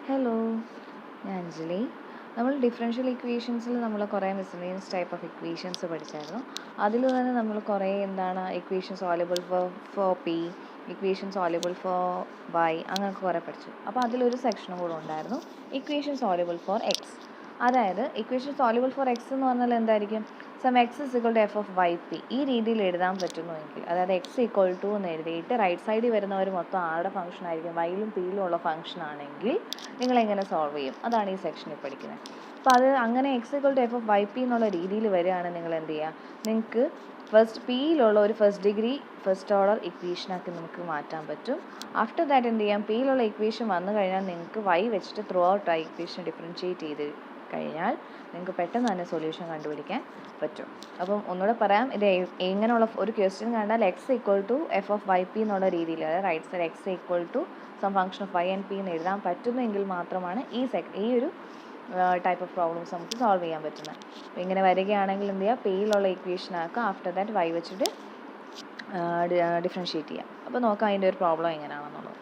Hello, ഞാൻ അഞ്ജലി. നമ്മൾ differential ഇക്വേഷൻസിൽ നമ്മൾ കുറേ മിസ്സലേനിയസ് ടൈപ്പ് ഓഫ് ഇക്വേഷൻസ് പഠിച്ചായിരുന്നു. അതിൽ തന്നെ നമ്മൾ കുറേ equation solvable for P, equation solvable for Y, അങ്ങനെയൊക്കെ കുറേ പഠിച്ചു. അപ്പോൾ അതിലൊരു സെക്ഷനും കൂടെ ഉണ്ടായിരുന്നു, ഇക്വേഷൻ സോൾവബിൾ ഫോർ എക്സ്. അതായത് ഇക്വേഷൻ സോൾവബിൾ ഫോർ എക്സ് എന്ന് പറഞ്ഞാൽ എന്തായിരിക്കും? Some X is equal to F of Y P. ഈ രീതിയിൽ എഴുതാൻ പറ്റുന്നുവെങ്കിൽ, അതായത് എക്സ് ഈക്വൽ ടു എന്ന് എഴുതിയിട്ട് റൈറ്റ് സൈഡിൽ വരുന്നവർ മൊത്തം ആരുടെ ഫംഗ്ഷൻ ആയിരിക്കും? വൈയിലും പിയിലും ഉള്ള ഫംഗ്ഷൻ ആണെങ്കിൽ നിങ്ങൾ എങ്ങനെ സോൾവ് ചെയ്യും? അതാണ് ഈ സെക്ഷനിൽ പഠിക്കുന്നത്. അപ്പോൾ അത് അങ്ങനെ X equal to F of Y P എന്നുള്ള രീതിയിൽ വരികയാണെങ്കിൽ നിങ്ങൾ എന്ത് ചെയ്യുക? നിങ്ങൾക്ക് ഫസ്റ്റ് പിയിലുള്ള ഒരു ഫസ്റ്റ് ഡിഗ്രി ഫസ്റ്റ് ഓർഡർ ഇക്വേഷനാക്കി നമുക്ക് മാറ്റാൻ പറ്റും. ആഫ്റ്റർ ദാറ്റ് എന്ത് ചെയ്യാം? പിയിലുള്ള ഇക്വേഷൻ വന്നു കഴിഞ്ഞാൽ നിങ്ങൾക്ക് വൈ വെച്ചിട്ട് ത്രൂ ഔട്ട് ആ ഇക്വേഷൻ ഡിഫറൻഷ്യേറ്റ് ചെയ്ത് കഴിഞ്ഞാൽ നിങ്ങൾക്ക് പെട്ടെന്ന് തന്നെ സൊല്യൂഷൻ കണ്ടുപിടിക്കാൻ പറ്റും. അപ്പം ഒന്നുകൂടെ പറയാം, ഇത് എങ്ങനെയുള്ള ഒരു ക്വസ്റ്റ്യൻ കണ്ടാൽ X equal to F of Y P എന്നുള്ള രീതിയിൽ, അതായത് right side X equal to some function of Y and P എന്ന് എഴുതാൻ പറ്റുമെങ്കിൽ മാത്രമാണ് ഈ ഒരു ടൈപ്പ് ഓഫ് പ്രോബ്ലംസ് നമുക്ക് സോൾവ് ചെയ്യാൻ പറ്റുന്നത്. അപ്പോൾ ഇങ്ങനെ വരികയാണെങ്കിൽ എന്ത് ചെയ്യുക? പിയിലുള്ള ഇക്വേഷൻ ആക്കുക, ആഫ്റ്റർ ദാറ്റ് വൈ വെച്ചിട്ട് ഡിഫറൻഷ്യേറ്റ് ചെയ്യാം. അപ്പോൾ നോക്കാം അതിൻ്റെ ഒരു പ്രോബ്ലം എങ്ങനെയാണെന്നുള്ളത്.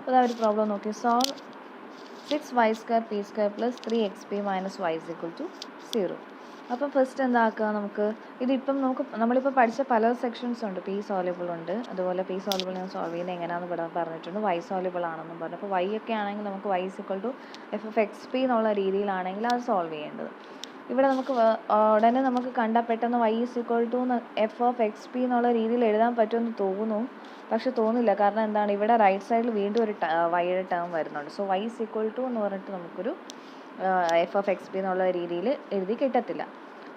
അപ്പോൾ ഒരു പ്രോബ്ലം നോക്കി. Solve 6y² p² plus 3xp minus y is equal to 0. അപ്പം ഫസ്റ്റ് എന്താക്കുക? നമ്മളിപ്പോൾ പഠിച്ച പല സെക്ഷൻസ് ഉണ്ട്. പി സോൾവബിൾ ഉണ്ട്, അതുപോലെ പി സോൾവബിൾ ഞാൻ സോൾവ് ചെയ്യുന്നത് എങ്ങനെയാണെന്ന് പറഞ്ഞിട്ടുണ്ട്. വൈ സോൾവബിൾ ആണെന്നും പറഞ്ഞു. അപ്പോൾ വൈ ഒക്കെ ആണെങ്കിൽ നമുക്ക് y is equal to F of X P എന്നുള്ള രീതിയിലാണെങ്കിൽ അത് സോൾവ് ചെയ്യേണ്ടത്. ഇവിടെ ഉടനെ നമുക്ക് കണ്ടാൽ പെട്ടെന്ന് y is equal to F of X P എന്നുള്ള രീതിയിൽ എഴുതാൻ പറ്റുമെന്ന് തോന്നും, പക്ഷെ തോന്നില്ല. കാരണം എന്താണ്? ഇവിടെ റൈറ്റ് സൈഡിൽ വീണ്ടും ഒരു വൈയുടെ ടേം വരുന്നുണ്ട്. So y is equal to എന്ന് പറഞ്ഞിട്ട് നമുക്കൊരു എഫ് ഓഫ് എക്സ് പി എന്നുള്ള രീതിയിൽ എഴുതി കിട്ടത്തില്ല.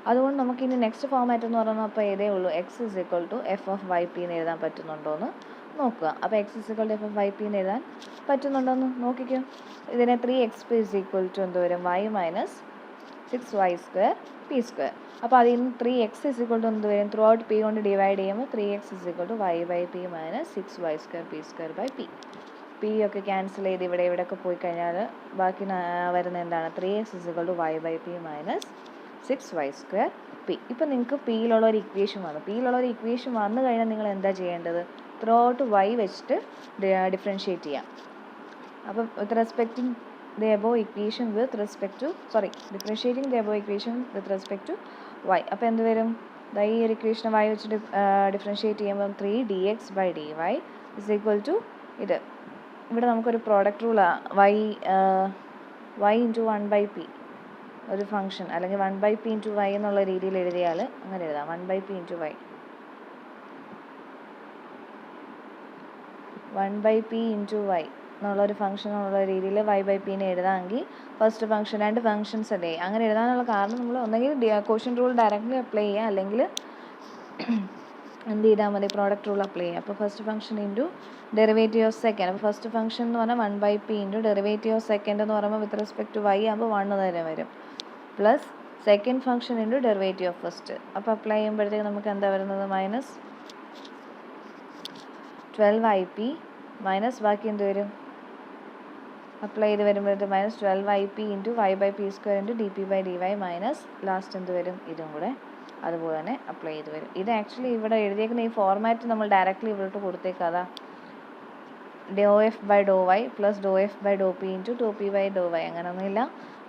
അതുകൊണ്ട് നമുക്കിനി നെക്സ്റ്റ് ഫോമാറ്റ് എന്ന് പറയുന്നത് അപ്പോൾ ഏതേ ഉള്ളൂ, X is equal to F of Y P എന്ന് എഴുതാൻ പറ്റുന്നുണ്ടോ എന്ന് നോക്കുക. അപ്പോൾ X is equal to F of Y P എന്ന് എഴുതാൻ പറ്റുന്നുണ്ടോ എന്ന് നോക്കിക്കോ. ഇതിനെ 3xp ഇസ് ഈക്വൽ ടു എന്ത് വരും? y minus 6y² p². അപ്പോൾ അതിൽ നിന്ന് 3x ഇസ് ഈക്വൽ ടു എന്ത് വരും? ത്രൂ ഔട്ട് പി കൊണ്ട് ഡിവൈഡ് ചെയ്യുമ്പോൾ 3x is equal to y by P minus 6y² p² by P. P ഒക്കെ ക്യാൻസൽ ചെയ്ത് ഇവിടെയൊക്കെ പോയി കഴിഞ്ഞാൽ ബാക്കി വരുന്ന എന്താണ്? 3x is equal to y by P minus 6y² P. ഇപ്പം നിങ്ങൾക്ക് പിയിലുള്ള ഒരു ഇക്വേഷൻ വന്നു. പിയിലുള്ള ഒരു ഇക്വേഷൻ വന്നു കഴിഞ്ഞാൽ നിങ്ങൾ എന്താ ചെയ്യേണ്ടത്? ത്രൂ ഔട്ട് y വെച്ചിട്ട് ഡിഫറൻഷ്യേറ്റ് ചെയ്യാം. അപ്പം വിത്ത് respecting the above equation with respect to differentiating the above equation with respect to y. അപ്പോൾ എന്ത് വരും? ഈ ഒരു ഇക്വേഷൻ y വെച്ചിട്ട് ഡിഫറൻഷ്യേറ്റ് ചെയ്യുമ്പോൾ 3dx by dy is equal to ഇത്. ഇവിടെ നമുക്കൊരു പ്രോഡക്റ്റ് റൂളാണ്. y ഇൻറ്റു 1/p ഒരു ഫംഗ്ഷൻ, അല്ലെങ്കിൽ 1/p ഇൻറ്റു y എന്നുള്ള രീതിയിൽ എഴുതിയാൽ അങ്ങനെ എഴുതാം. 1/p into y, 1/p into y എന്നുള്ളൊരു ഫംഗ്ഷൻ എന്നുള്ള രീതിയിൽ y ബൈ പിനെ എഴുതാമെങ്കിൽ ഫസ്റ്റ് ഫംഗ്ഷൻ, രണ്ട് ഫംഗ്ഷൻസ് അല്ലേ അങ്ങനെ എഴുതാനുള്ള കാരണം, നമ്മൾ ഒന്നെങ്കിൽ ക്വോഷ്യൻ റൂൾ ഡയറക്റ്റ്ലി അപ്ലൈ ചെയ്യുക, അല്ലെങ്കിൽ എന്ത് ചെയ്താൽ മതി? പ്രോഡക്റ്റ് റൂൾ അപ്ലൈ ചെയ്യുക. അപ്പോൾ first function into derivative of second. അപ്പോൾ ഫസ്റ്റ് ഫംഗ്ഷൻ എന്ന് പറഞ്ഞാൽ 1/p into derivative of second എന്ന് പറയുമ്പോൾ വിത്ത് റെസ്പെക്ട് ടു y ആകുമ്പോൾ 1 തന്നെ വരും, plus second function into derivative of first. അപ്പോൾ അപ്ലൈ ചെയ്യുമ്പോഴത്തേക്ക് നമുക്ക് എന്താ വരുന്നത്? മൈനസ് 12ip മൈനസ് ബാക്കി എന്ത് വരും? അപ്ലൈ ചെയ്ത് വരുമ്പോഴത്തെ minus 12ip into y by P square into D P by D Y minus last എന്ത് വരും? ഇതും കൂടെ അതുപോലെ തന്നെ അപ്ലൈ ചെയ്ത് വരും. ഇത് ആക്ച്വലി ഇവിടെ എഴുതിയേക്കുന്ന ഈ ഫോർമാറ്റ് നമ്മൾ ഡയറക്റ്റ്ലി ഇവിടോട്ട് കൊടുത്തേക്കാതാ. ഡോ എഫ് ബൈ ഡോ വൈ പ്ലസ് ഡോ എഫ് ബൈ ഡോ പി ഇൻറ്റു ഡോ പി ബൈ ഡോ വൈ, അങ്ങനെയൊന്നുമില്ല.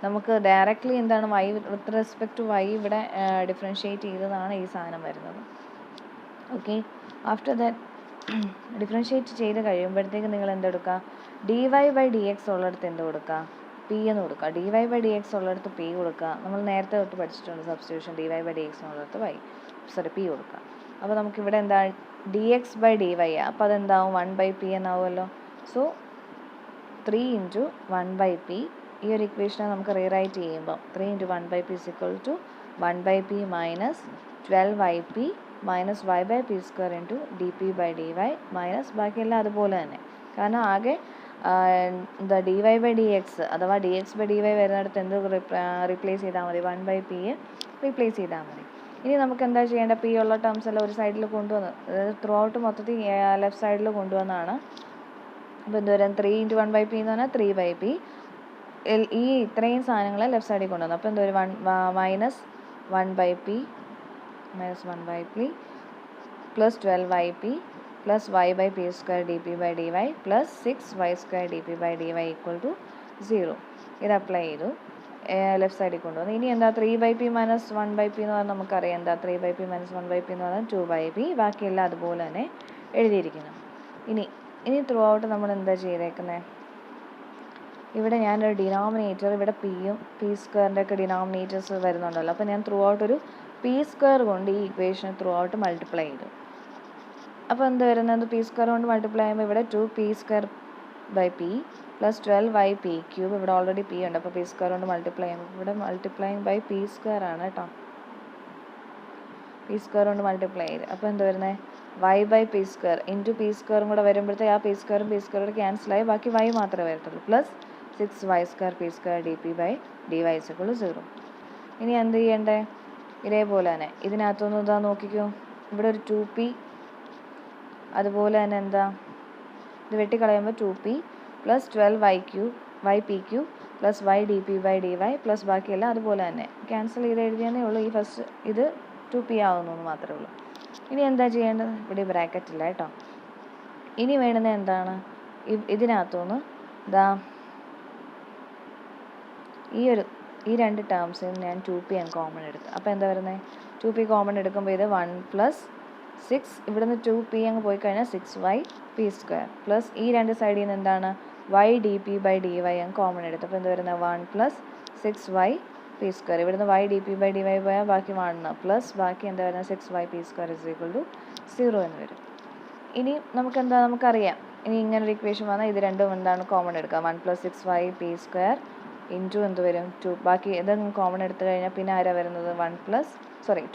നമുക്ക് ഡയറക്റ്റ്ലി എന്താണ് y with respect to y ഇവിടെ ഡിഫറൻഷ്യേറ്റ് ചെയ്തതാണ് ഈ സാധനം വരുന്നത്. ഓക്കെ, ആഫ്റ്റർ ദാറ്റ് ഡിഫറൻഷ്യേറ്റ് ചെയ്ത് കഴിയുമ്പോഴത്തേക്ക് നിങ്ങൾ എന്തെടുക്കുക? dy ബൈ ഡി എക്സ് ഉള്ളിടത്ത് എന്ത് കൊടുക്കുക? പി എന്ന് കൊടുക്കുക. dy ബൈ ഡി എക്സ് ഉള്ളിടത്ത് പി കൊടുക്കുക. നമ്മൾ നേരത്തെ തൊട്ട് പഠിച്ചിട്ടുണ്ട് substitution. dy by D X ഉള്ളിടത്ത് പി കൊടുക്കുക. അപ്പോൾ നമുക്കിവിടെ എന്താ? D X by D Y. അപ്പോൾ അതെന്താവും? 1/p എന്നാവുമല്ലോ. So 3 into 1/p. ഈ ഒരു ഇക്വേഷനെ നമുക്ക് റീറൈറ്റ് ചെയ്യുമ്പോൾ 3 into 1/p is equal to 1/p minus 12ip minus y by P square into D P by D Y minus ബാക്കിയെല്ലാം അതുപോലെ തന്നെ. കാരണം ആകെ എന്താ D Y by D X അഥവാ D X by D Y വരുന്നിടത്ത് എന്ത് റീപ്ലേസ് ചെയ്താൽ മതി? 1/p റീപ്ലേസ് ചെയ്താൽ മതി. ഇനി നമുക്ക് എന്താ ചെയ്യേണ്ടത്? പി ഉള്ള ടേംസ് എല്ലാം ഒരു സൈഡിൽ കൊണ്ടുവന്ന്, അതായത് ത്രൂ ഔട്ട് മൊത്തത്തിൽ ലെഫ്റ്റ് സൈഡിൽ കൊണ്ടുവന്നാണ്. അപ്പോൾ എന്ത് വരും? 3 ഇൻറ്റു 1/p എന്ന് പറഞ്ഞാൽ 3/p. ഈ ഇത്രയും സാധനങ്ങളെ ലെഫ്റ്റ് സൈഡിൽ കൊണ്ടുവന്നു. അപ്പോൾ എന്ത് വരും? Minus 1/p plus 12yp plus y/p² dp/dy plus 6y² dp/dy equal to 0. ഇത് അപ്ലൈ ചെയ്തു, ലെഫ്റ്റ് സൈഡിൽ കൊണ്ടുവന്നു. ഇനി എന്താ 3/p മൈനസ് 1/p എന്ന് പറഞ്ഞാൽ നമുക്കറിയാം എന്താ 3/p മൈനസ് 1/p എന്ന് പറഞ്ഞാൽ 2/p. ബാക്കിയെല്ലാം അതുപോലെ തന്നെ എഴുതിയിരിക്കുന്നു. ഇനി ത്രൂ ഔട്ട് നമ്മൾ എന്താ ചെയ്തേക്കുന്നത്, ഇവിടെ ഞാനൊരു ഡിനോമിനേറ്റർ, ഇവിടെ പിയും p² ഒക്കെ ഡിനോമിനേറ്റേഴ്സ് വരുന്നുണ്ടല്ലോ. അപ്പോൾ ഞാൻ ത്രൂ ഔട്ട് ഒരു p² കൊണ്ട് ഈ ഇക്വേഷൻ ത്രൂ ഔട്ട് മൾട്ടിപ്ലൈ ചെയ്തു. അപ്പോൾ എന്ത് വരുന്നത്, p² കൊണ്ട് മൾട്ടിപ്ലൈ ചെയ്യുമ്പോൾ ഇവിടെ 2p²/p പ്ലസ് 12yp³ ഇവിടെ ഓൾറെഡി p ഉണ്ട്. അപ്പോൾ p² കൊണ്ട് മൾട്ടിപ്ലൈ ചെയ്യുമ്പോൾ ഇവിടെ മൾട്ടിപ്ലൈങ് ബൈ p² ആണ് കേട്ടോ. p² കൊണ്ട് മൾട്ടിപ്ലൈ ചെയ്ത് അപ്പോൾ എന്ത് വരുന്നത്, y/p² ഇൻറ്റു p² കൂടെ വരുമ്പോഴത്തേക്ക് ആ p² ക്യാൻസലായി ബാക്കി y മാത്രമേ വരത്തുള്ളൂ. Plus 6y²p² dp/dy = 0. ഇനി എന്ത് ചെയ്യണ്ടേ, ഇതേപോലെ തന്നെ ഇതിനകത്തൊന്നും ഇതാ നോക്കിക്കോ, ഇവിടെ ഒരു 2p, അതുപോലെ തന്നെ എന്താ ഇത് വെട്ടിക്കളയുമ്പോൾ 2p plus 12yp³ plus y dp/dy plus ബാക്കിയെല്ലാം അതുപോലെ തന്നെ ക്യാൻസൽ ചെയ്ത് എഴുതിയെന്നേ ഉള്ളൂ. ഈ ഫസ്റ്റ് ഇത് 2p ആവുന്നു എന്ന് മാത്രമേ ഉള്ളൂ. ഇനി എന്താ ചെയ്യേണ്ടത്, ഇവിടെ ബ്രാക്കറ്റ് ഇല്ല കേട്ടോ. ഇനി വേണ്ടുന്നത് എന്താണ്, ഇതിനകത്തുനിന്ന് ഇതാ ഈ രണ്ട് ടേംസിൽ നിന്ന് ഞാൻ 2p അങ്ങ് കോമൺ എടുത്തു. അപ്പോൾ എന്താ വരുന്നത്, 2p കോമൺ എടുക്കുമ്പോൾ ഇത് 1 പ്ലസ് 6, ഇവിടുന്ന് 2p അങ്ങ് പോയി കഴിഞ്ഞാൽ 6yp² പ്ലസ് ഈ രണ്ട് സൈഡിൽ നിന്ന് എന്താണ് y dp/dy അങ്ങ് കോമൺ എടുത്തു. അപ്പോൾ എന്താ വരുന്നത് 1 പ്ലസ് 6yp², ഇവിടുന്ന് y dp/dy പോയാൽ ബാക്കി 1 പ്ലസ് ബാക്കി എന്താ വരുന്നത് 6yp² = 0 എന്ന് വരും. ഇനി നമുക്കറിയാം, ഇനി ഇങ്ങനൊരു ഇക്വേഷൻ വന്നാൽ ഇത് രണ്ടും എന്താണ് കോമൺ എടുക്കുക, 1 പ്ലസ് 6yp² ഇൻറ്റു എന്ത് വരും 2, ബാക്കി ഇതൊന്നും കോമൺ എടുത്തു കഴിഞ്ഞാൽ പിന്നെ ആരാ വരുന്നത്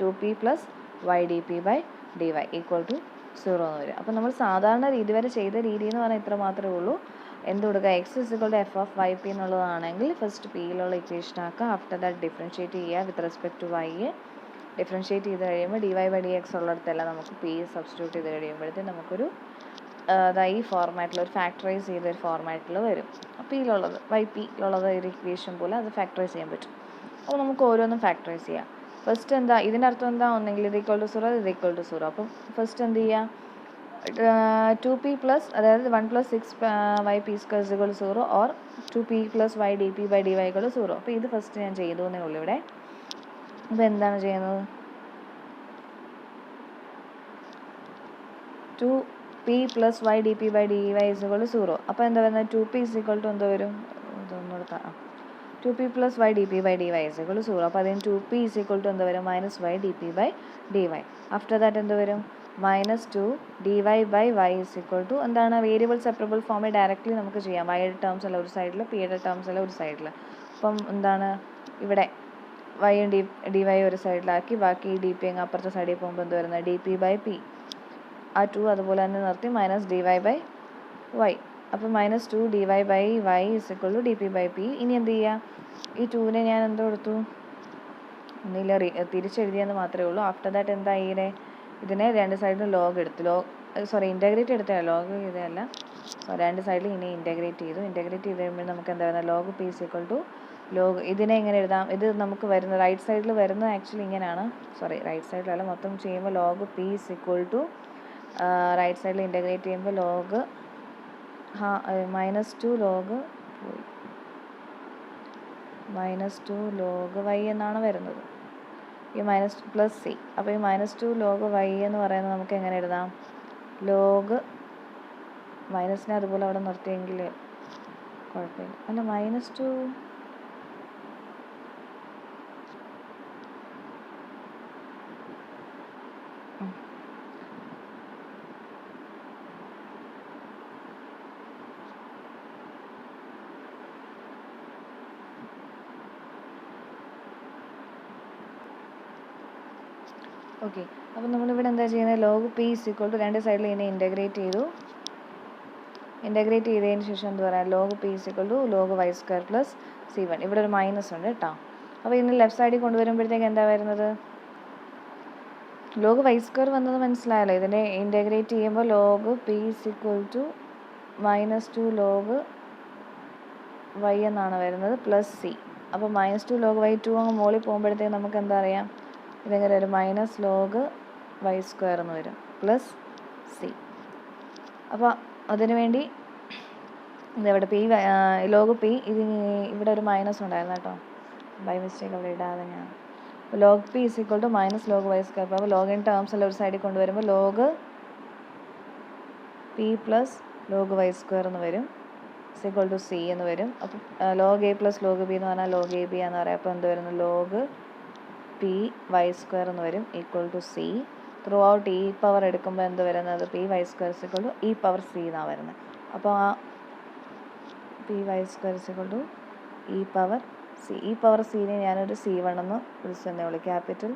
2p plus y dp/dy equal to 0 എന്ന് വരും. അപ്പോൾ നമ്മൾ സാധാരണ ഇതുവരെ ചെയ്ത രീതി എന്ന് പറഞ്ഞാൽ ഇത്ര മാത്രമേ ഉള്ളൂ. എന്ത് കൊടുക്കുക, x f(yp) എന്നുള്ളതാണെങ്കിൽ ഫസ്റ്റ് പിയിലുള്ള ഇക്വേഷൻ ആക്കുക. ആഫ്റ്റർ ദാറ്റ് ഡിഫറൻഷ്യേറ്റ് ചെയ്യുക വിത്ത് റെസ്പെക്ട് ടു y. ഡിഫറൻഷ്യേറ്റ് ചെയ്ത് കഴിയുമ്പോൾ dy/dx ഉള്ളിടത്തെല്ലാം നമുക്ക് p സബ്സ്റ്റിറ്റ്യൂട്ട് ചെയ്ത് കഴിയുമ്പോഴത്തേക്കും നമുക്കൊരു ഈ ഫോർമാറ്റിൽ ഒരു ഫാക്ടറൈസ് ചെയ്തൊരു ഫോർമാറ്റിൽ വരും. പിയിലുള്ളത് ypയിലുള്ളത് ഒരു ഇക്വേഷൻ പോലെ അത് ഫാക്ടറൈസ് ചെയ്യാൻ പറ്റും. അപ്പോൾ നമുക്ക് ഓരോന്നും ഫാക്ടറൈസ് ചെയ്യാം. ഫസ്റ്റ് എന്താ, ഇതിൻ്റെ അർത്ഥം എന്താ, ഒന്നെങ്കിൽ ഇത് ഈക്വൽ ടു 0, ഇത് ഈക്വൽ ടു 0. അപ്പം ഫസ്റ്റ് എന്ത് ചെയ്യുക, 2p പ്ലസ്, അതായത് 1 plus 6yp² 0 or 2p plus y dp/dy = 0. അപ്പോൾ ഇത് ഫസ്റ്റ് ഞാൻ ചെയ്തു എന്നേ ഉള്ളൂ ഇവിടെ. അപ്പോൾ എന്താണ് ചെയ്യുന്നത്, 2p പ്ലസ് y dp/dy = 0. അപ്പോൾ എന്താ വരുന്നത് 2p = എന്താ വരും, ഇതൊന്നുകൂടെ 2p പ്ലസ് y dp/dy = 0. അപ്പോൾ അതിന് 2p = എന്താ വരും minus y dp/dy. After that എന്ത് വരും -2 dy/y = എന്താണ് വേരിയബിൾ സെപ്പറബിൾ ഫോമിൽ ഡയറക്റ്റ്ലി നമുക്ക് ചെയ്യാം. വൈയുടെ ടേംസ് എല്ലാം ഒരു സൈഡിൽ, പിയുടെ ടേംസ് എല്ലാം ഒരു സൈഡിൽ. അപ്പം എന്താണ് ഇവിടെ വൈയും dy ഒരു സൈഡിലാക്കി ബാക്കി dp അങ്ങ് അപ്പുറത്തെ സൈഡിൽ പോകുമ്പോൾ എന്ത് വരുന്നത് dp/p, ആ 2 അതുപോലെ തന്നെ നിർത്തി മൈനസ് dy/y. അപ്പോൾ -2 dy/y = dp/p. ഇനി എന്ത് ചെയ്യുക, ഈ 2നെ ഞാൻ എന്തോ കൊടുത്തു, ഒന്നില്ല തിരിച്ചെഴുതിയെന്ന് മാത്രമേ ഉള്ളൂ. ആഫ്റ്റർ ദാറ്റ് എന്താ ഇതിനെ രണ്ട് സൈഡിലും ലോഗ് എടുത്തു, ഇൻറ്റഗ്രേറ്റ് എടുത്തല്ല, ലോഗ് ചെയ്തതല്ല, രണ്ട് സൈഡിൽ ഇനി ഇൻറ്റഗ്രേറ്റ് ചെയ്തു. ഇൻറ്റഗ്രേറ്റ് ചെയ്ത് കഴിയുമ്പോൾ നമുക്ക് എന്താ വരുന്നത് log p log, ഇതിനെ എങ്ങനെ എഴുതാം, ഇത് നമുക്ക് വരുന്ന റൈറ്റ് സൈഡിൽ വരുന്നത് ആക്ച്വലി ഇങ്ങനെയാണ്, റൈറ്റ് സൈഡിലല്ല മൊത്തം ചെയ്യുമ്പോൾ log p റൈറ്റ് സൈഡിൽ ഇൻറ്റഗ്രേറ്റ് ചെയ്യുമ്പോൾ log -2 log y എന്നാണ് വരുന്നത്, ഈ പ്ലസ് c. അപ്പോൾ ഈ -2 log y എന്ന് പറയുന്നത് നമുക്ക് എങ്ങനെ എഴുതാം, ലോഗ് മൈനസിനെ അതുപോലെ അവിടെ നിർത്തിയെങ്കിൽ കുഴപ്പമില്ല, അല്ല -2 ഓക്കെ. അപ്പോൾ നമ്മളിവിടെ എന്താ ചെയ്യുന്നത്, log p = രണ്ട് സൈഡിൽ ഇതിനെ ഇൻറ്റഗ്രേറ്റ് ചെയ്തു. ഇൻറ്റഗ്രേറ്റ് ചെയ്തതിന് ശേഷം എന്താ പറയുക log p = log y² + c1. ഇവിടെ ഒരു മൈനസ് ഉണ്ട് കേട്ടോ. അപ്പോൾ ഇതിന് ലെഫ്റ്റ് സൈഡിൽ കൊണ്ടുവരുമ്പോഴത്തേക്ക് എന്താ വരുന്നത്, log y² വന്നത് മനസ്സിലായല്ലോ. ഇതിനെ ഇൻറ്റഗ്രേറ്റ് ചെയ്യുമ്പോൾ log p = -2 log y എന്നാണ് വരുന്നത് പ്ലസ് c. അപ്പോൾ -2 log y2 അങ്ങ് മുകളിൽ പോകുമ്പോഴത്തേക്ക് നമുക്ക് എന്താ അറിയാം, ഇതെങ്ങനെ ഒരു -log y² എന്ന് വരും. Plus C. അപ്പോൾ അതിനു വേണ്ടി ഇതെവിടെ പി ലോഗ് പി ഇത് ഇവിടെ ഒരു മൈനസ് ഉണ്ടായിരുന്നു കേട്ടോ, ബൈ മിസ്റ്റേക്ക് അവിടെ ഇടാതെ ഞാൻ. Log P is equal to minus log Y square. അപ്പോൾ ലോഗ് ഇൻ ടേംസ് എല്ലാം ഒരു സൈഡിൽ കൊണ്ടുവരുമ്പോൾ log P plus log Y square എന്ന് വരും, ഇസ് ഈക്വൽ ടു സി എന്ന് വരും. അപ്പം log A plus log B എന്ന് പറഞ്ഞാൽ ലോഗ് എ ബി എന്ന് പറയാം. അപ്പോൾ എന്ത് വരുന്നു, ലോഗ് പി വൈ സ്ക്വയർ എന്ന് വരും equal to C. Throughout E power എടുക്കുമ്പോൾ എന്ത് വരുന്നത്, P Y square is equal to E power C എന്നാണ് വരുന്നത്. അപ്പോൾ ആ P Y square is equal to E power C. E power സീനെ ഞാനൊരു C1 എന്ന് വിളിച്ചെന്നേ ഉള്ളൂ, ക്യാപിറ്റൽ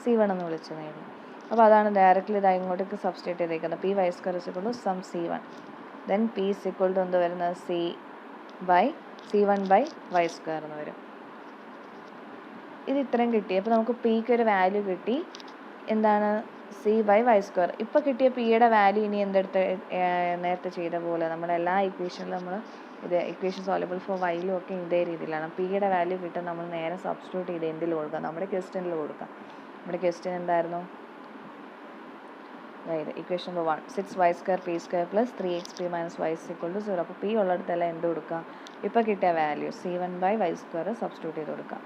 C1 എന്ന് വിളിച്ചെന്നേ ഉള്ളൂ. അപ്പോൾ അതാണ് ഡയറക്റ്റ്ലി ഇത് ഇങ്ങോട്ടേക്ക് സബ്സ്റ്റിറ്റ്യൂട്ട് ചെയ്തേക്കുന്നത്. P Y square is equal to some C1. Then P is equal to എന്ത് വരുന്നത്, C1 ബൈ വൈ സ്ക്വയർ എന്ന് വരും. ഇത് ഇത്രയും കിട്ടി. അപ്പോൾ നമുക്ക് പിക്ക് ഒരു വാല്യൂ കിട്ടി, എന്താണ്, സി ബൈ വൈ സ്ക്വയർ. ഇപ്പോൾ കിട്ടിയ പിയുടെ വാല്യൂ ഇനി എന്തെടുത്ത് നേരത്തെ ചെയ്ത പോലെ നമ്മളെല്ലാ ഇക്വേഷനിലും നമ്മൾ ഇത് ഇക്വേഷൻ സോൾവബിൾ ഫോർ വൈയിലും ഒക്കെ ഇതേ രീതിയിലാണ്. പിയുടെ വാല്യൂ കിട്ടാൻ നമ്മൾ നേരെ സബ്സ്റ്റിറ്റ്യൂട്ട് ചെയ്ത് എന്തിൽ കൊടുക്കാം, നമ്മുടെ ക്വസ്റ്റ്യനിൽ കൊടുക്കാം. നമ്മുടെ ക്വസ്റ്റ്യൻ എന്തായിരുന്നു, അതായത് equation number 1 6y square P square plus 3xp minus Y is equal to 0. അപ്പോൾ പി ഉള്ളിടത്തെല്ലാം എന്ത് കൊടുക്കുക, ഇപ്പോൾ കിട്ടിയ value C1 by Y square substitute ചെയ്ത് കൊടുക്കാം.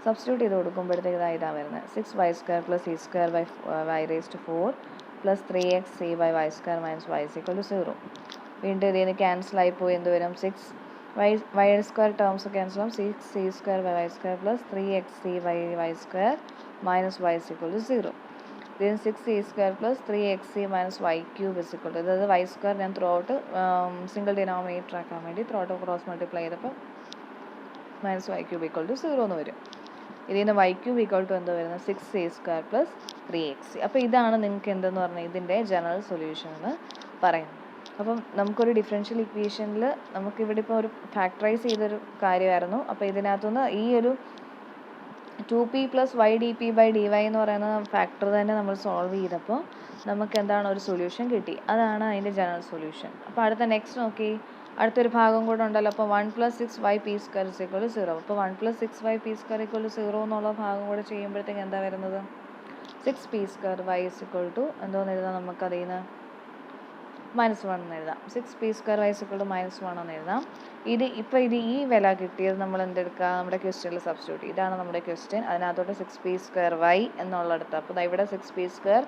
സബ്സ്റ്റിറ്റ്യൂട്ട് ചെയ്ത് കൊടുക്കുമ്പോഴത്തേക്ക് ഇതാണ് വരുന്നത് 6y square plus C square by Y raise to 4 plus 3xc by Y square minus Y is equal to 0. വീണ്ടും ഇതിൽ നിന്ന് ക്യാൻസൽ ആയിപ്പോയി എന്ത് വരും, 6y സ്ക്വയർ ടേംസ് ക്യാൻസൽ ആവും, 6c square by Y square plus 3xc by Y square minus Y is equal to 0. ഇതിന് 6c square plus 3xc minus Y cube is equal to, അതായത് Y square ഞാൻ throughout single denominator ആക്കാൻ വേണ്ടി throughout cross multiply ചെയ്തപ്പോൾ minus Y cube equal to 0 എന്ന് വരും. ഇതിൽ നിന്ന് വൈ ക്യൂബ് ഈക്വൽ ടു എന്താ വരുന്നത്, 6c സ്ക്വയർ പ്ലസ് 3xc. അപ്പോൾ ഇതാണ് നിങ്ങൾക്ക് എന്തെന്ന് പറഞ്ഞാൽ ഇതിൻ്റെ ജനറൽ സൊല്യൂഷൻ എന്ന് പറയുന്നത്. അപ്പം നമുക്കൊരു ഡിഫറൻഷ്യൽ ഇക്വേഷനിൽ നമുക്കിവിടെ ഇപ്പോൾ ഒരു ഫാക്ടറൈസ് ചെയ്തൊരു കാര്യമായിരുന്നു. അപ്പോൾ ഇതിനകത്തുനിന്ന് ഈ ഒരു 2p plus Y D P by D Y എന്ന് പറയുന്ന ഫാക്ടർ തന്നെ നമ്മൾ സോൾവ് ചെയ്തപ്പോൾ നമുക്ക് എന്താണ് ഒരു സൊല്യൂഷൻ കിട്ടി. അതാണ് അതിൻ്റെ ജനറൽ സൊല്യൂഷൻ. അപ്പോൾ അടുത്ത നെക്സ്റ്റ് നോക്കി, അടുത്തൊരു ഭാഗം കൂടെ ഉണ്ടല്ലോ. അപ്പോൾ 1 plus 6y P square is equal to 0. അപ്പോൾ 1 plus 6y P square equal to 0 എന്നുള്ള ഭാഗം കൂടെ ചെയ്യുമ്പോഴത്തേക്ക് എന്താ വരുന്നത്, 6p square Y is equal to എന്തോന്ന് എഴുതാം, നമുക്കതിൽ നിന്ന് -1 എന്ന് എഴുതാം. 6p square Y is equal to -1 എന്ന് എഴുതാം. ഇത് ഈ വില കിട്ടിയത് നമ്മൾ എന്തെടുക്കുക, നമ്മുടെ ക്വസ്റ്റ്യനിൽ സബ്സ്റ്റിറ്റ്യൂട്ട്. ഇതാണ് നമ്മുടെ ക്വസ്റ്റ്യൻ. അതിനകത്തോട്ട് 6p സ്ക്വയർ വൈ എന്നുള്ളടത്ത്. അപ്പോൾ ഇവിടെ 6p സ്ക്വയർ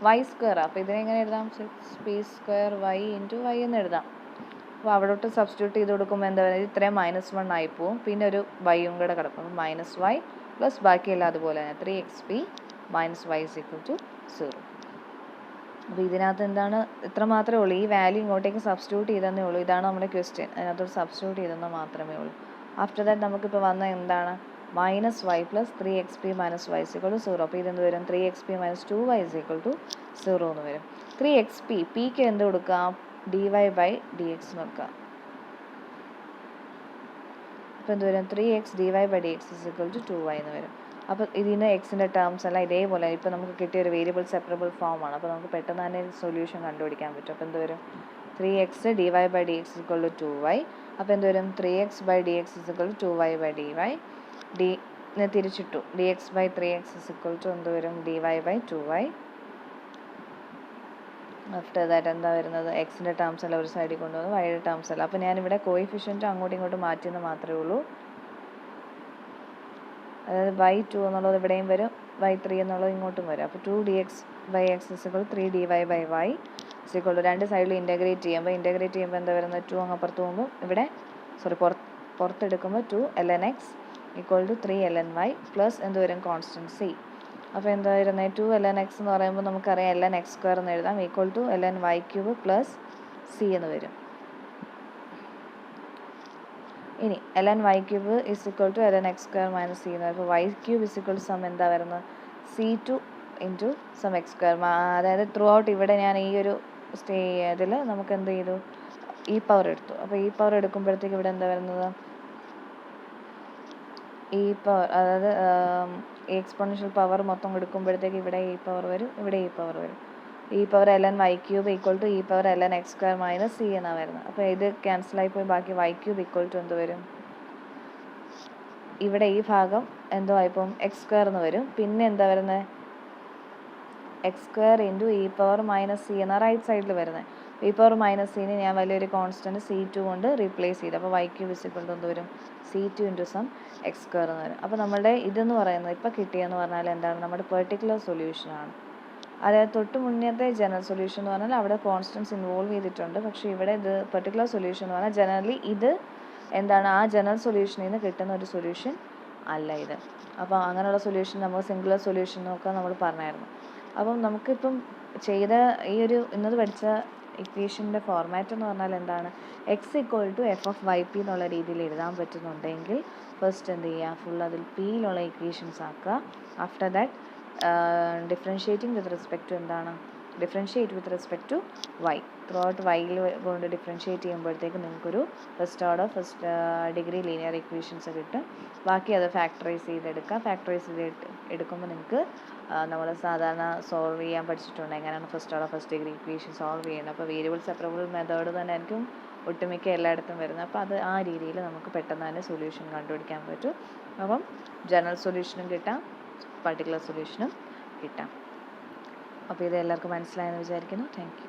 വൈ സ്ക്വയർ. അപ്പോൾ ഇതിനെങ്ങനെ എഴുതാം, 6p square Y into Y എന്ന് എഴുതാം. അപ്പോൾ അവിടോട്ട് സബ്സ്റ്റിറ്റ്യൂട്ട് ചെയ്ത് കൊടുക്കുമ്പോൾ എന്താ പറയുക, ഇത്രയും -1 ആയിപ്പോവും, പിന്നെ ഒരു വൈയും കൂടെ കിടക്കും. അപ്പോൾ -y പ്ലസ് ബാക്കിയെല്ലാം അതുപോലെ തന്നെ 3xp minus Y is equal to 0. അപ്പോൾ ഇതിനകത്ത് എന്താണ്, ഇത്ര മാത്രമേ ഉള്ളൂ. ഈ വാല്യൂ ഇങ്ങോട്ടേക്ക് സബ്സ്റ്റിറ്റ്യൂട്ട് ചെയ്തതന്നേ ഉള്ളൂ. ഇതാണ് നമ്മുടെ ക്വസ്റ്റ്യൻ. അതിനകത്തോട്ട് സബ്സ്റ്റിറ്റ്യൂട്ട് ചെയ്തെന്ന് മാത്രമേ ഉള്ളൂ. ആഫ്റ്റർ ദാറ്റ് നമുക്കിപ്പോൾ വന്ന എന്താണ്, -y plus 3xp minus Y is equal to 0. അപ്പോൾ ഇതെന്ത് വരും, 3xp minus 2y is equal to 0 എന്ന് വരും. 3xp പിക്ക് എന്ത് കൊടുക്കാം, dy ബൈ dx എന്ന് കൊടുക്കാം. അപ്പോൾ എന്ത് വരും, 3x dy by dx is equal to 2y എന്ന് വരും. അപ്പോൾ ഇതിന് എക്സിൻ്റെ ടേംസ് എല്ലാം ഇതേപോലെ ഇപ്പോൾ നമുക്ക് കിട്ടിയ ഒരു വേരിയബിൾ സെപ്പറബിൾ ഫോമാണ്. അപ്പോൾ നമുക്ക് പെട്ടെന്ന് തന്നെ സൊല്യൂഷൻ കണ്ടുപിടിക്കാൻ പറ്റും. അപ്പോൾ എന്ത് വരും, 3x dy by dx is equal to 2y. അപ്പോൾ എന്ത് വരും, 3x by dx is equal to 2y by dy. തിരിച്ചിട്ടു, dx by 3x is equal to എന്ത് വരും, dy by 2y. After that എന്താ വരുന്നത്, എക്സിൻ്റെ ടേംസ് എല്ലാം ഒരു സൈഡിൽ കൊണ്ടുവന്ന് വൈയുടെ ടേംസ് എല്ലാം. അപ്പോൾ ഞാനിവിടെ കോയിഫിഷ്യൻറ്റ് അങ്ങോട്ടും ഇങ്ങോട്ടും മാറ്റിയെന്ന് മാത്രമേ ഉള്ളൂ. അതായത് y2 എന്നുള്ളത് ഇവിടെയും വരും, y3 എന്നുള്ളത് ഇങ്ങോട്ടും വരും. അപ്പോൾ 2dx by x is equal 3dy by y is equal to, രണ്ട് സൈഡിൽ ഇൻ്റഗ്രേറ്റ് ചെയ്യുമ്പോൾ എന്താ വരുന്നത്, 2 അങ്ങ് അപ്പുറത്ത് പോകുമ്പോൾ ഇവിടെ പുറത്തെടുക്കുമ്പോൾ 2 ln x equal to 3 ln y plus എന്ത് വരും, കോൺസ്റ്റൻറ്റ് c. അപ്പോൾ എന്താ വരുന്നത്, 2 ln x എന്ന് പറയുമ്പോൾ നമുക്കറിയാം ln x സ്ക്വയർ എന്ന് എഴുതാം, equal to ln y cube plus c എന്ന് വരും. ഇനി ln y cube is equal to ln x square minus c എന്ന് വരും. അപ്പോൾ y cube is equal to some എന്താ വരുന്നത്, c2 into some x square. അതായത് ത്രൂ ഔട്ട് ഇവിടെ ഞാൻ ഈ ഒരു ഇതിൽ നമുക്ക് എന്ത് ചെയ്തു, ഈ പവർ എടുത്തു. അപ്പോൾ ഈ പവർ എടുക്കുമ്പോഴത്തേക്ക് ഇവിടെ എന്താ വരുന്നത്, ഈ പവർ, അതായത് ഈ എക്സ്പോണൻഷ്യൽ പവർ മൊത്തം എടുക്കുമ്പോഴത്തേക്ക് ഇവിടെ ഈ പവർ വരും, ഇവിടെ ഈ പവർ വരും. E power ln y cube equal to E power ln x square minus c എന്നാണ് വരുന്നത്. അപ്പോൾ ഇത് ക്യാൻസലായി പോയി ബാക്കി y ക്യൂബ് ഈക്വൽ ടു എന്ത് വരും, ഇവിടെ ഈ ഭാഗം എന്തോ ആയിപ്പോൾ x സ്ക്വയർ എന്ന് വരും. പിന്നെ എന്താ വരുന്നത്, X square into E power minus C എന്ന റൈറ്റ് സൈഡിൽ വരുന്നത്. ഇ പവർ മൈനസ് സിനെ ഞാൻ വലിയൊരു കോൺസ്റ്റൻറ്റ് C2 കൊണ്ട് റീപ്ലേസ് ചെയ്തു. അപ്പോൾ y ക്യൂബ് ഇസിക്വൽ ടു എന്ത് വരും? C2 into some X square എന്ന് വരും. അപ്പോൾ നമ്മുടെ ഇതെന്ന് പറയുന്നത് ഇപ്പോൾ കിട്ടിയെന്ന് പറഞ്ഞാൽ എന്താണ്? നമ്മുടെ പെർട്ടിക്കുലർ സൊല്യൂഷനാണ്. അതായത് തൊട്ട് മുന്നത്തെ ജനറൽ സൊല്യൂഷൻ എന്ന് പറഞ്ഞാൽ അവിടെ കോൺസ്റ്റൻസ് ഇൻവോൾവ് ചെയ്തിട്ടുണ്ട്. പക്ഷേ ഇവിടെ ഇത് പെർട്ടിക്കുലർ സൊല്യൂഷൻ എന്ന് പറഞ്ഞാൽ ജനറലി ഇത് എന്താണ്? ആ ജനറൽ സൊല്യൂഷനിൽ നിന്ന് കിട്ടുന്ന ഒരു സൊല്യൂഷൻ അല്ല ഇത്. അപ്പോൾ അങ്ങനെയുള്ള സൊല്യൂഷൻ നമ്മൾ സിംഗുലർ സൊല്യൂഷൻ എന്നൊക്കെ നമ്മൾ പറഞ്ഞായിരുന്നു. അപ്പം നമുക്കിപ്പം ചെയ്ത ഈ ഒരു ഇന്നത് പഠിച്ച ഇക്വേഷൻ്റെ ഫോർമാറ്റ് എന്ന് പറഞ്ഞാൽ എന്താണ്? X equal to F of Y P എന്നുള്ള രീതിയിൽ എഴുതാൻ പറ്റുന്നുണ്ടെങ്കിൽ ഫസ്റ്റ് എന്ത് ചെയ്യുക? ഫുൾ അതിൽ പിയിലുള്ള ഇക്വേഷൻസ് ആക്കുക. After that differentiating with respect to എന്താണ്? Differentiate with respect to Y. Throughout വൈയിൽ കൊണ്ട് ഡിഫറൻഷ്യേറ്റ് ചെയ്യുമ്പോഴത്തേക്ക് നിങ്ങൾക്കൊരു first order first degree linear equations കിട്ടും. ബാക്കി അത് ഫാക്ടറൈസ് ചെയ്തെടുക്കുക. ഫാക്ടറൈസ് ചെയ്ത് എടുക്കുമ്പോൾ നിങ്ങൾക്ക് നമ്മൾ സാധാരണ സോൾവ് ചെയ്യാൻ പഠിച്ചിട്ടുണ്ട് എങ്ങനെയാണ് first order first degree equation solve ചെയ്യുന്നത്. അപ്പോൾ വേരിയബിൾ സെപ്പറബിൾ മെത്തേഡ് തന്നെ ആയിരിക്കും ഒട്ടുമിക്ക എല്ലായിടത്തും വരുന്നത്. അപ്പോൾ അത് ആ രീതിയിൽ നമുക്ക് പെട്ടെന്ന് തന്നെ സൊല്യൂഷൻ കണ്ടുപിടിക്കാൻ പറ്റും. അപ്പം ജനറൽ സൊല്യൂഷനും കിട്ടാം, പർട്ടിക്കുലർ സൊല്യൂഷനും കിട്ടാം. അപ്പോൾ ഇത് എല്ലാവർക്കും മനസ്സിലായെന്ന് വിചാരിക്കുന്നു. Thank you.